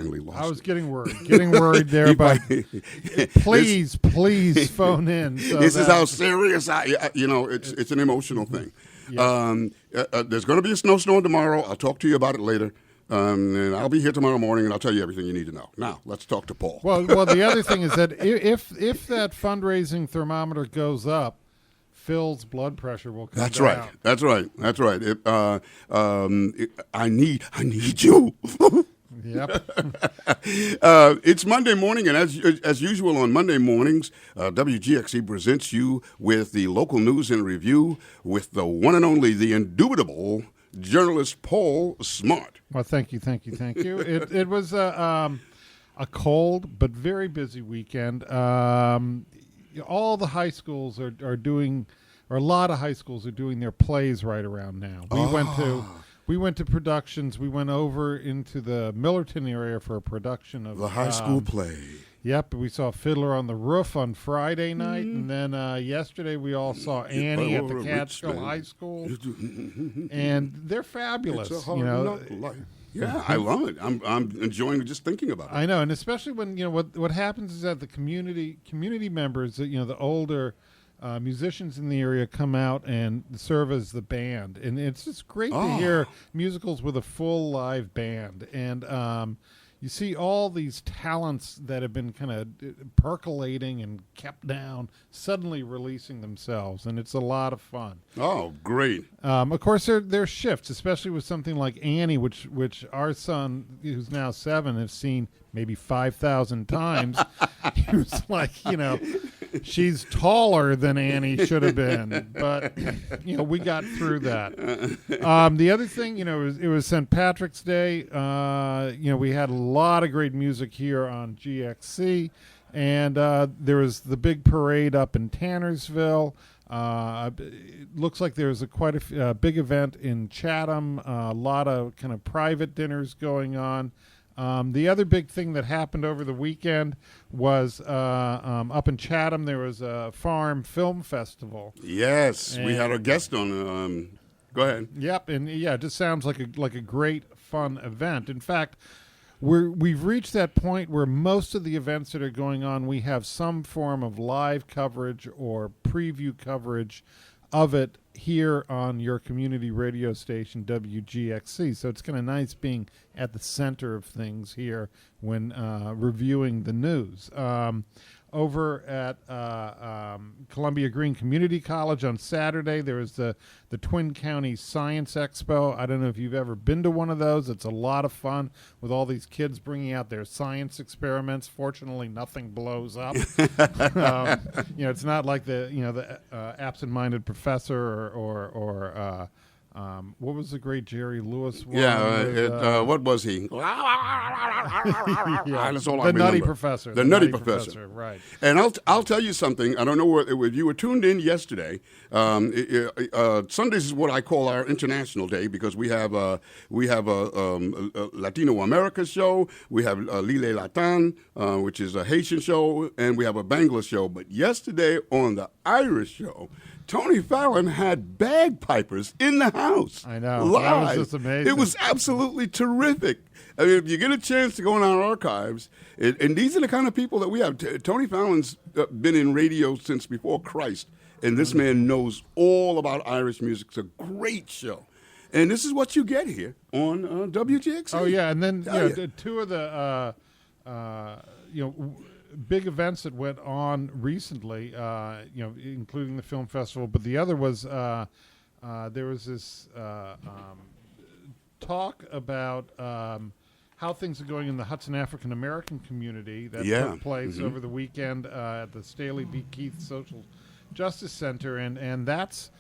finally lost. I was getting worried there, but please phone in. This is how serious it's an emotional thing. Yeah. There's going to be a snowstorm tomorrow. I'll talk to you about it later. And I'll be here tomorrow morning, and I'll tell you everything you need to know. Now, let's talk to Paul. Well, the other thing is that if that fundraising thermometer goes up, Phil's blood pressure will come down. That's right. I need you. Yep. It's Monday morning, and as usual on Monday mornings, WGXC presents you with the local news and review with the one and only, the indubitable journalist Paul Smart. Well, thank you. It was a cold but very busy weekend. All the high schools are doing, or a lot of high schools are doing their plays right around now. We went to productions. We went over into the Millerton area for a production of the high school play. Yep, we saw Fiddler on the Roof on Friday night, and then yesterday we all saw Annie at the Catskill High School, and they're fabulous. It's a hard life. Yeah, I love it. I'm enjoying just thinking about it. I know, and especially when what happens is that the community members, the older musicians in the area come out and serve as the band, and it's just great to hear musicals with a full live band, and you see all these talents that have been kind of percolating and kept down suddenly releasing themselves, and it's a lot of fun. Oh, great. Of course, there are shifts, especially with something like Annie, which our son, who's now 7, has seen maybe 5,000 times. He was like, she's taller than Annie should have been, but we got through that. The other thing, it was St. Patrick's Day. We had a lot of great music here on GXC, and there was the big parade up in Tannersville. It looks like there's quite a big event in Chatham. A lot of kind of private dinners going on. The other big thing that happened over the weekend was up in Chatham, there was a farm film festival. Yes, we had a guest on. Go ahead. Yep, and it just sounds like a great, fun event. In fact, we've reached that point where most of the events that are going on, we have some form of live coverage or preview coverage of it here on your community radio station, WGXC. So it's kind of nice being at the center of things here when reviewing the news. Over at Columbia Greene Community College on Saturday, there was the Twin Counties Science Expo. I don't know if you've ever been to one of those. It's a lot of fun with all these kids bringing out their science experiments. Fortunately, nothing blows up. It's not like the absent-minded professor or what was the great Jerry Lewis one? Yeah, what was he? That's all I remember. Nutty Professor. The Nutty Professor, right. And I'll tell you something. I don't know if you were tuned in yesterday. Sundays is what I call our international day because we have a Latino America show. We have Lile Latan, which is a Haitian show, and we have a Bangla show. But yesterday on the Irish show, Tony Fallon had bagpipers in the house. I know. Live. That was just amazing. It was absolutely terrific. I mean, if you get a chance to go in our archives, and these are the kind of people that we have. Tony Fallon's been in radio since before Christ, and this man knows all about Irish music. It's a great show. And this is what you get here on WGXC. Oh, yeah, and then two of the big events that went on recently, including the film festival, but the other was there was this talk about how things are going in the Hudson African American community that took place over the weekend at the Staley B. Keith Social Justice Center, and that's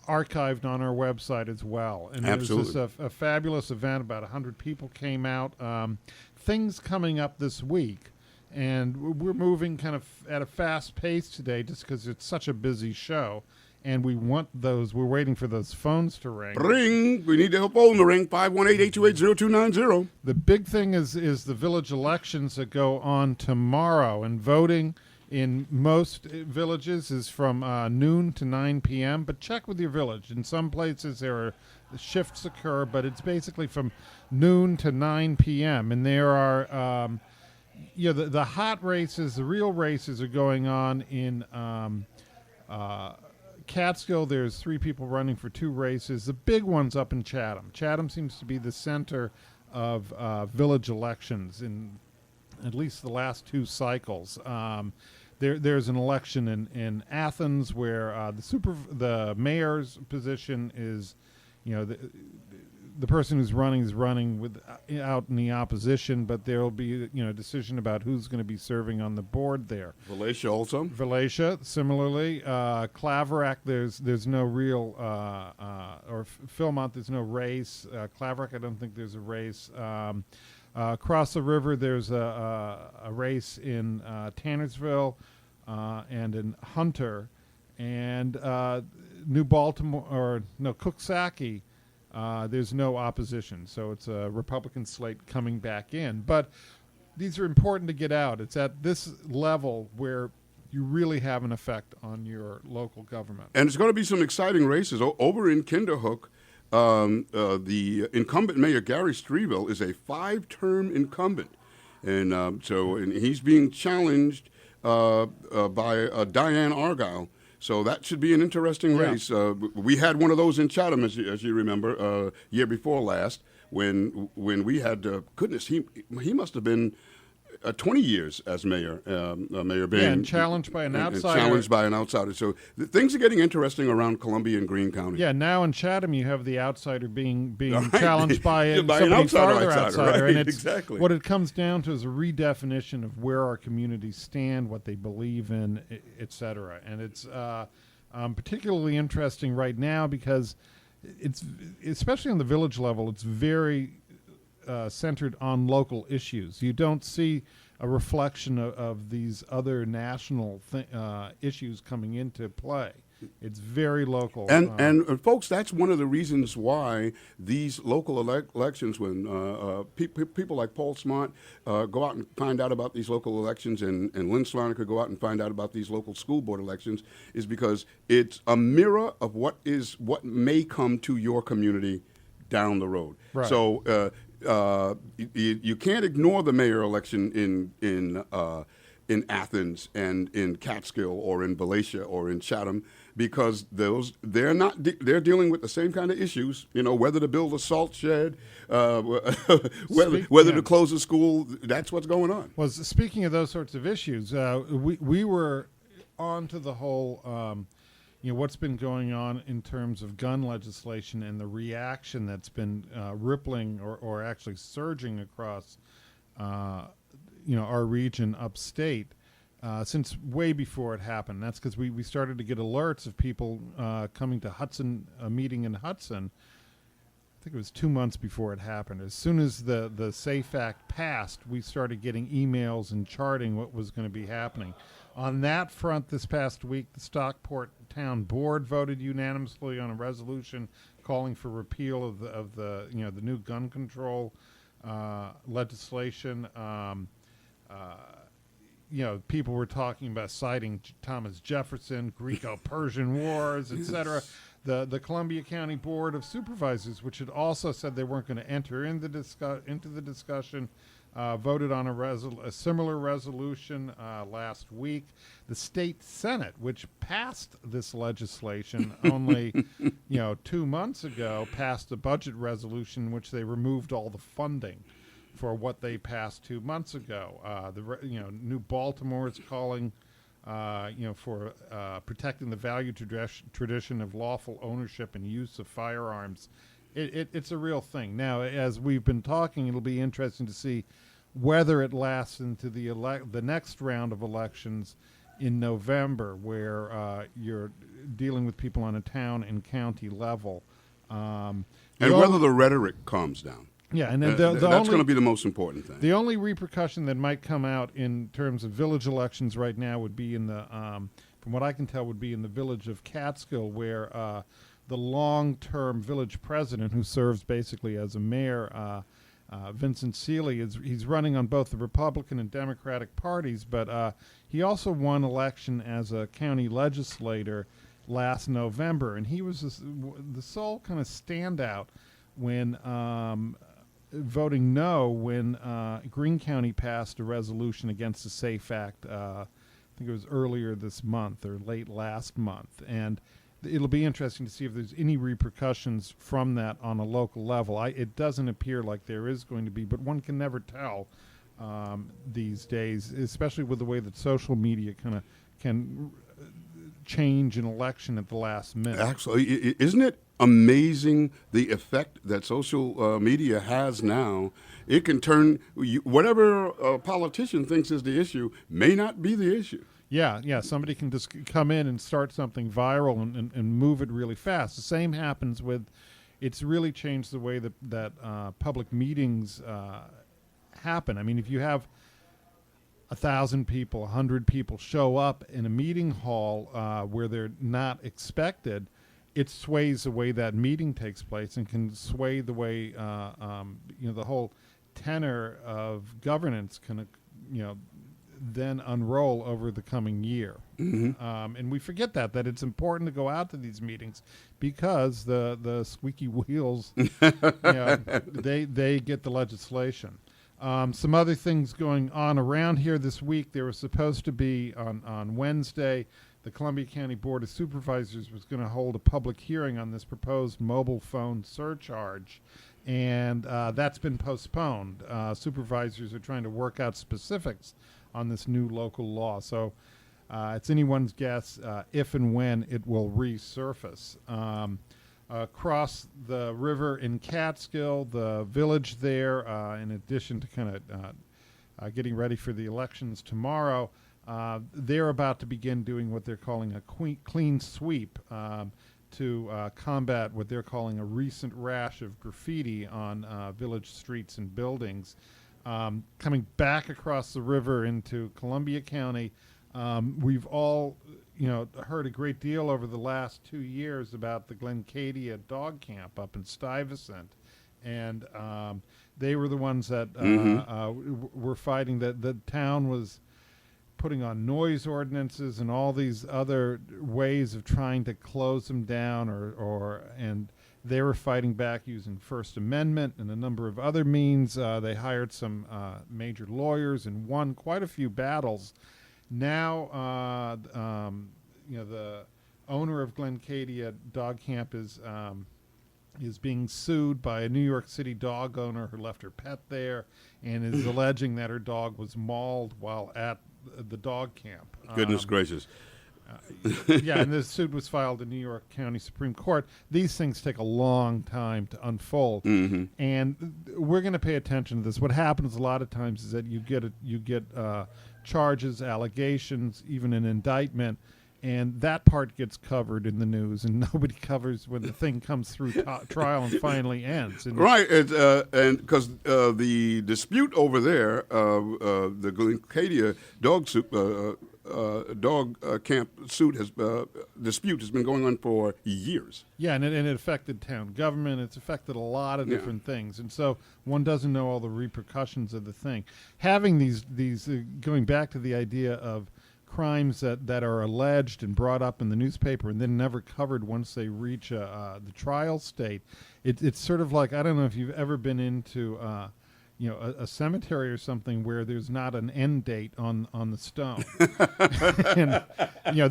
archived on our website as well. And Absolutely. It was just a fabulous event. About 100 people came out. Things coming up this week. And we're moving kind of at a fast pace today just because it's such a busy show. And we're waiting for those phones to ring. Ring. We need the phone to ring, 518-828-0290. The big thing is the village elections that go on tomorrow. And voting In most villages is from noon to 9 p.m., but check with your village. In some places there are shifts occur, but it's basically from noon to 9 p.m. And there are, the hot races, the real races are going on in Catskill. There's 3 people running for 2 races. The big one's up in Chatham. Chatham seems to be the center of village elections in at least the last 2 cycles. There's an election in Athens where the mayor's position is, the person who's running is running out in the opposition, but there will be a decision about who's going to be serving on the board there. Valatia also. Valatia, similarly, Claverack. There's no real or Philmont. There's no race. Claverack, I don't think there's a race. Across the river, there's a race in Tannersville and in Hunter, and New Baltimore Cooksaki. There's no opposition, so it's a Republican slate coming back in. But these are important to get out. It's at this level where you really have an effect on your local government. And it's going to be some exciting races over in Kinderhook. The incumbent mayor, Gary Streville, is a 5-term incumbent. And he's being challenged by Diane Argyle. So that should be an interesting race. We had one of those in Chatham, as you remember, year before last, when we had, he must have been 20 years as mayor, Mayor Bain. Yeah, and challenged by an outsider. Challenged by an outsider. So things are getting interesting around Columbia and Greene County. Yeah, now in Chatham you have the outsider being Right. challenged by By somebody an outsider, farther outsider. right, And it's, exactly. what it comes down to is a redefinition of where our communities stand, what they believe in, et cetera. And it's particularly interesting right now because it's, especially on the village level, it's very centered on local issues. You don't see a reflection of these other national issues coming into play. It's very local. And folks, that's one of the reasons why these local elections, when people like Paul Smart go out and find out about these local elections, and Lynn Sloniker go out and find out about these local school board elections, is because it's a mirror of what may come to your community down the road. Right. So you can't ignore the mayor election in Athens and in Catskill or in Valatia or in Chatham, because they're dealing with the same kind of issues. Whether to build a salt shed, whether to close a school. That's what's going on. Well, speaking of those sorts of issues, we were on to the whole. What's been going on in terms of gun legislation and the reaction that's been rippling or actually surging across, our region upstate since way before it happened. That's because we started to get alerts of people coming to Hudson, a meeting in Hudson. I think it was 2 months before it happened. As soon as the SAFE Act passed, we started getting emails and charting what was going to be happening. On that front, this past week, the Stockport Town Board voted unanimously on a resolution calling for repeal of the new gun control legislation. People were talking about citing Thomas Jefferson, Greco-Persian Wars, etc. The Columbia County Board of Supervisors, which had also said they weren't going to enter into the discussion, voted on a similar resolution last week. The state Senate, which passed this legislation only 2 months ago, passed a budget resolution in which they removed all the funding for what they passed 2 months ago. New Baltimore is calling for protecting the value tradition of lawful ownership and use of firearms. It's a real thing. Now, as we've been talking, it'll be interesting to see whether it lasts into the next round of elections in November, where you're dealing with people on a town and county level. And whether the rhetoric calms down. Yeah, and then that's going to be the most important thing. The only repercussion that might come out in terms of village elections right now would be in the, from what I can tell, would be in the village of Catskill, where the long-term village president, who serves basically as a mayor, Vincent Seeley, he's running on both the Republican and Democratic parties, but he also won election as a county legislator last November, and he was the sole kind of standout when voting no when Greene County passed a resolution against the SAFE Act. I think it was earlier this month or late last month, and it'll be interesting to see if there's any repercussions from that on a local level. It doesn't appear like there is going to be, but one can never tell these days, especially with the way that social media kind of can change an election at the last minute. Actually, isn't it amazing the effect that social media has now? It can turn whatever a politician thinks is the issue may not be the issue. Yeah. Somebody can just come in and start something viral and move it really fast. The same happens with, it's really changed the way that public meetings happen. I mean, if you have 1,000 people, 100 people show up in a meeting hall where they're not expected, it sways the way that meeting takes place and can sway the way the whole tenor of governance can then unroll over the coming year. Mm-hmm. And we forget that it's important to go out to these meetings because the squeaky wheels, they get the legislation. Some other things going on around here this week. There was supposed to be on Wednesday, the Columbia County Board of Supervisors was going to hold a public hearing on this proposed mobile phone surcharge, and that's been postponed. Supervisors are trying to work out specifics on this new local law, so it's anyone's guess if and when it will resurface. Across the river in Catskill, the village there, in addition to kind of getting ready for the elections tomorrow, they're about to begin doing what they're calling a clean sweep to combat what they're calling a recent rash of graffiti on village streets and buildings. Coming back across the river into Columbia County, we've all heard a great deal over the last 2 years about the Glencadia dog camp up in Stuyvesant, and they were the ones that were fighting that the town was putting on noise ordinances and all these other ways of trying to close them down, and they were fighting back using First Amendment and a number of other means. They hired some major lawyers and won quite a few battles. Now, the owner of Glencadia Dog Camp is being sued by a New York City dog owner who left her pet there and is alleging that her dog was mauled while at the dog camp. Goodness gracious. And this suit was filed in New York County Supreme Court. These things take a long time to unfold, and we're going to pay attention to this. What happens a lot of times is that you get charges, allegations, even an indictment, and that part gets covered in the news, and nobody covers when the thing comes through trial and finally ends. And right, and because the dispute over there, the Glencadia dog camp dispute has been going on for years. Yeah, and it affected town government. It's affected a lot of different things, and so one doesn't know all the repercussions of the thing. Having these going back to the idea of crimes that are alleged and brought up in the newspaper and then never covered once they reach the trial state, it's sort of like, I don't know if you've ever been into a cemetery or something where there's not an end date on the stone. And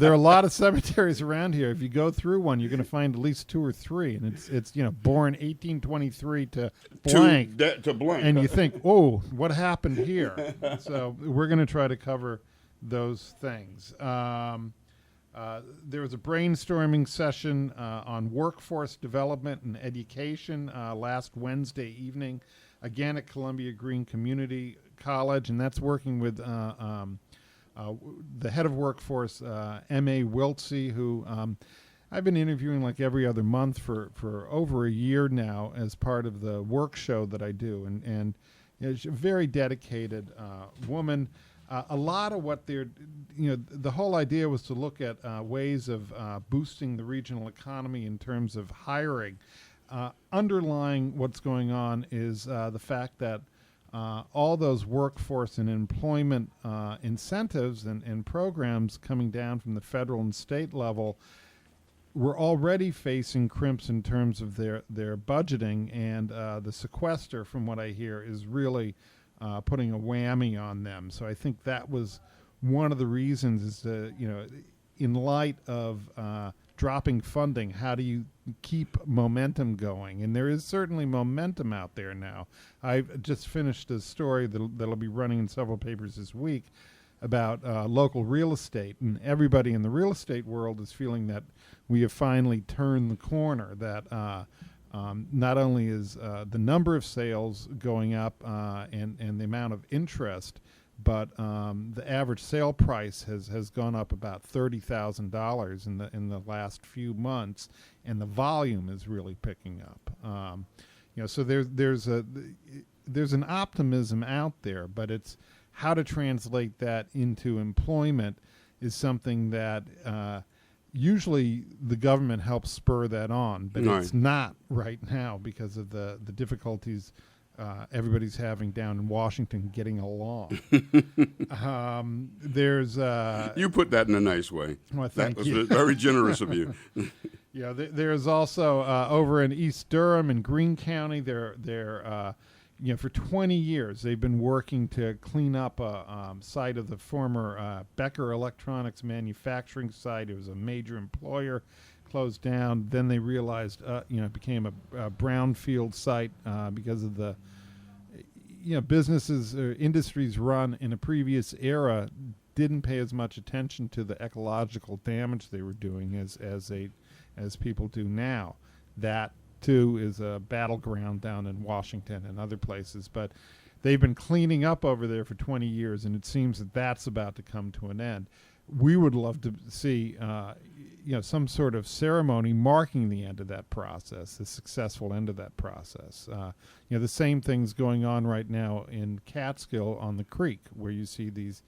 there are a lot of cemeteries around here. If you go through one, you're going to find at least 2 or 3, and it's born 1823 to blank. To blank. And you think, oh, what happened here? So we're going to try to cover those things. There was a brainstorming session on workforce development and education last Wednesday evening, again at Columbia Greene Community College, and that's working with the head of workforce, M.A. Wiltsey, who I've been interviewing like every other month for over a year now as part of the work show that I do, and she's a very dedicated woman. A lot of what they're, the whole idea was to look at ways of boosting the regional economy in terms of hiring. underlying what's going on is the fact that all those workforce and employment incentives and programs coming down from the federal and state level were already facing crimps in terms of their budgeting, and the sequester, from what I hear, is really putting a whammy on them. So I think that was one of the reasons is in light of dropping funding, how do you keep momentum going? And there is certainly momentum out there now. I've just finished a story that'll be running in several papers this week about local real estate, and everybody in the real estate world is feeling that we have finally turned the corner, that not only is the number of sales going up and the amount of interest, but the average sale price has gone up about $30,000 in the last few months, and the volume is really picking up. So there's an optimism out there, but it's how to translate that into employment is something that usually the government helps spur that on, but right. It's not right now because of the difficulties everybody's having down in Washington getting along. There's you put that in a nice way. Well, thank you. That was very generous of you. Yeah, there's also over in East Durham in Greene County. They're for 20 years they've been working to clean up a site of the former Becker Electronics manufacturing site. It was a major employer. Closed down. Then they realized, it became a brownfield site because of the, businesses or industries run in a previous era didn't pay as much attention to the ecological damage they were doing as people do now. That too is a battleground down in Washington and other places, but they've been cleaning up over there for 20 years, and it seems that that's about to come to an end. We would love to see, some sort of ceremony marking the end of that process, the successful end of that process. The same thing's going on right now in Catskill on the creek, where you see these,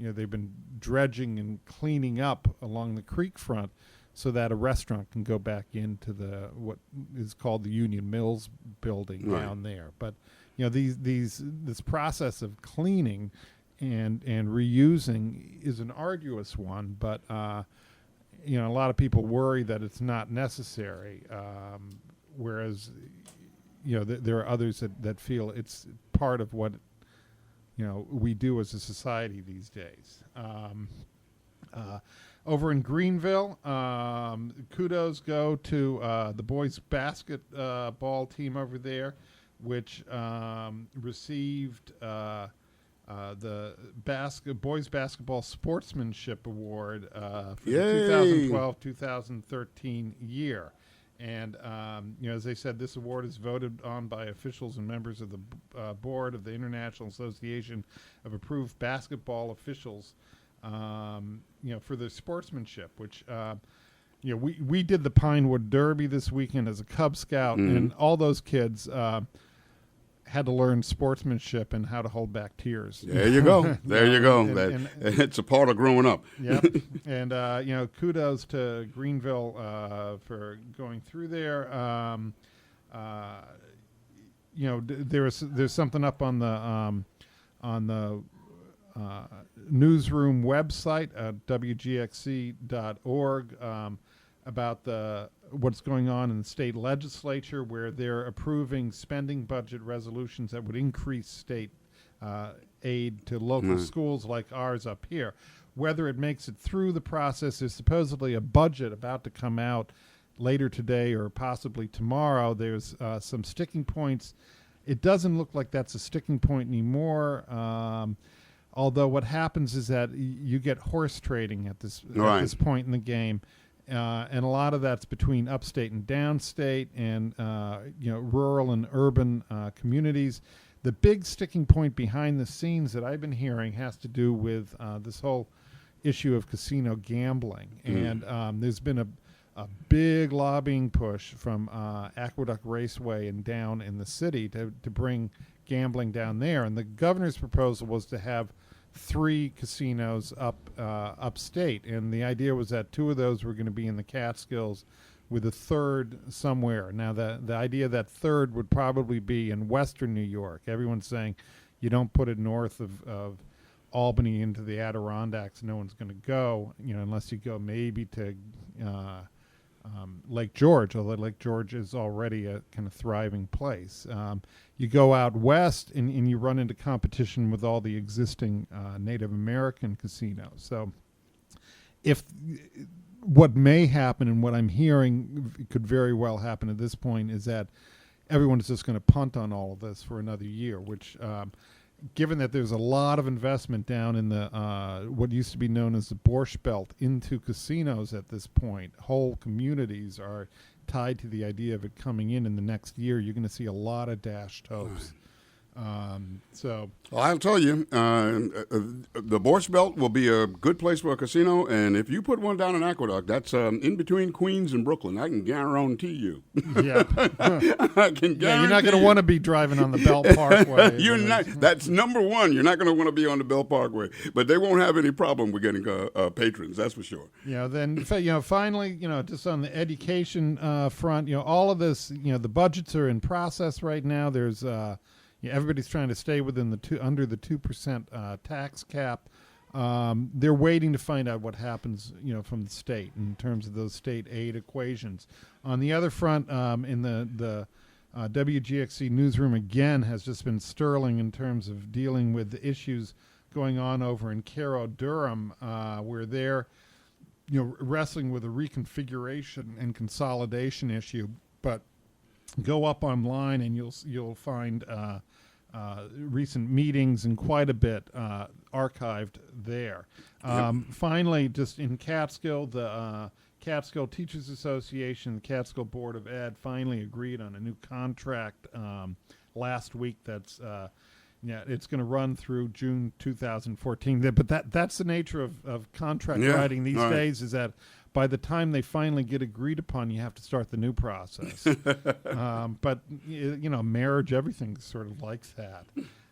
they've been dredging and cleaning up along the creek front so that a restaurant can go back into what is called the Union Mills building down there. But this process of cleaning and reusing is an arduous one, but a lot of people worry that it's not necessary, whereas there are others that feel it's part of what we do as a society these days. Over in Greenville, kudos go to the boys basketball team over there, which received the Boys Basketball Sportsmanship Award for the 2012-2013 year. And, as I said, this award is voted on by officials and members of the board of the International Association of Approved Basketball Officials, for their sportsmanship, which, we did the Pinewood Derby this weekend as a Cub Scout, and all those kids had to learn sportsmanship and how to hold back tears. There you go. There you go. And it's a part of growing up. Yep. And, kudos to Greenville for going through there. There's something up on the newsroom website at wgxc.org about what's going on in the state legislature, where they're approving spending budget resolutions that would increase state aid to local schools like ours up here. Whether it makes it through the process, there's supposedly a budget about to come out later today or possibly tomorrow. There's some sticking points. It doesn't look like that's a sticking point anymore. Although what happens is that you get horse trading at this point in the game. And a lot of that's between upstate and downstate and, rural and urban communities. The big sticking point behind the scenes that I've been hearing has to do with this whole issue of casino gambling. And there's been a big lobbying push from Aqueduct Raceway and down in the city to bring gambling down there. And the governor's proposal was to have 3 casinos upstate, and the idea was that 2 of those were going to be in the Catskills, with a third somewhere. Now, the idea that third would probably be in western New York. Everyone's saying you don't put it north of Albany into the Adirondacks. No one's going to go, unless you go maybe to Lake George, although Lake George is already a kind of thriving place. You go out west and you run into competition with all the existing Native American casinos. So if what may happen and what I'm hearing could very well happen at this point is that everyone is just going to punt on all of this for another year, which given that there's a lot of investment down in the what used to be known as the Borscht Belt into casinos at this point, whole communities are tied to the idea of it coming in the next year. You're going to see a lot of dashed hopes. Well, I'll tell you, the Borscht Belt will be a good place for a casino, and if you put one down in Aqueduct, that's in between Queens and Brooklyn. I can guarantee you. Yeah, I can guarantee. Yeah, you're not going to want to be driving on the Belt Parkway. You're not. That's number one. You're not going to want to be on the Belt Parkway, but they won't have any problem with getting patrons. That's for sure. Then finally, just on the education front, all of this, the budgets are in process right now. There's everybody's trying to stay within under the 2% tax cap. They're waiting to find out what happens, from the state in terms of those state aid equations. On the other front, in the WGXC newsroom again has just been sterling in terms of dealing with the issues going on over in Cairo, Durham, where they're wrestling with a reconfiguration and consolidation issue. But go up online and you'll find recent meetings and quite a bit archived there. Finally, just in Catskill, the Catskill Teachers Association, the Catskill Board of Ed finally agreed on a new contract last week. That's it's going to run through June 2014. But that's the nature of contract writing these days, is that by the time they finally get agreed upon, you have to start the new process. But marriage, everything's sort of like that.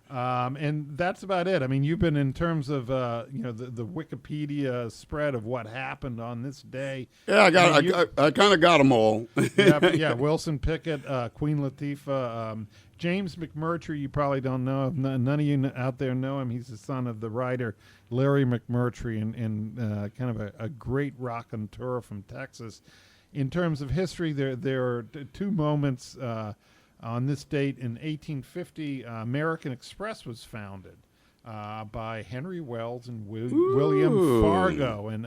And that's about it. I mean, you've been in terms of the Wikipedia spread of what happened on this day. Yeah, I kind of got them all. Wilson Pickett, Queen Latifah, James McMurtry. You probably don't know. None of you out there know him. He's the son of the writer Larry McMurtry, and kind of a great raconteur from Texas. In terms of history, there are two moments. On this date in 1850, American Express was founded by Henry Wells and William Fargo. And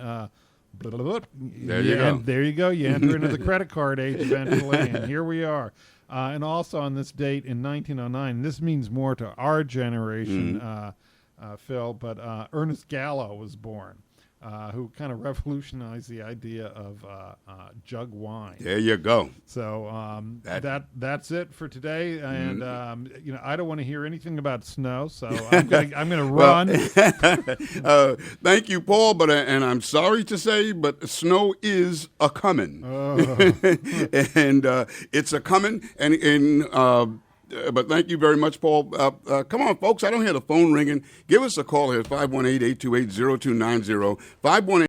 there you go. You enter into the credit card age eventually, and here we are. And also on this date in 1909, this means more to our generation, Phil, but Ernest Gallo was born. Who kind of revolutionized the idea of jug wine. There you go. So that's it for today. And I don't want to hear anything about snow, so I'm gonna run. Thank you, Paul. And I'm sorry to say, but snow is a coming, and it's a coming, and. But thank you very much, Paul. Come on, folks. I don't hear the phone ringing. Give us a call here at 518-828-0290. 518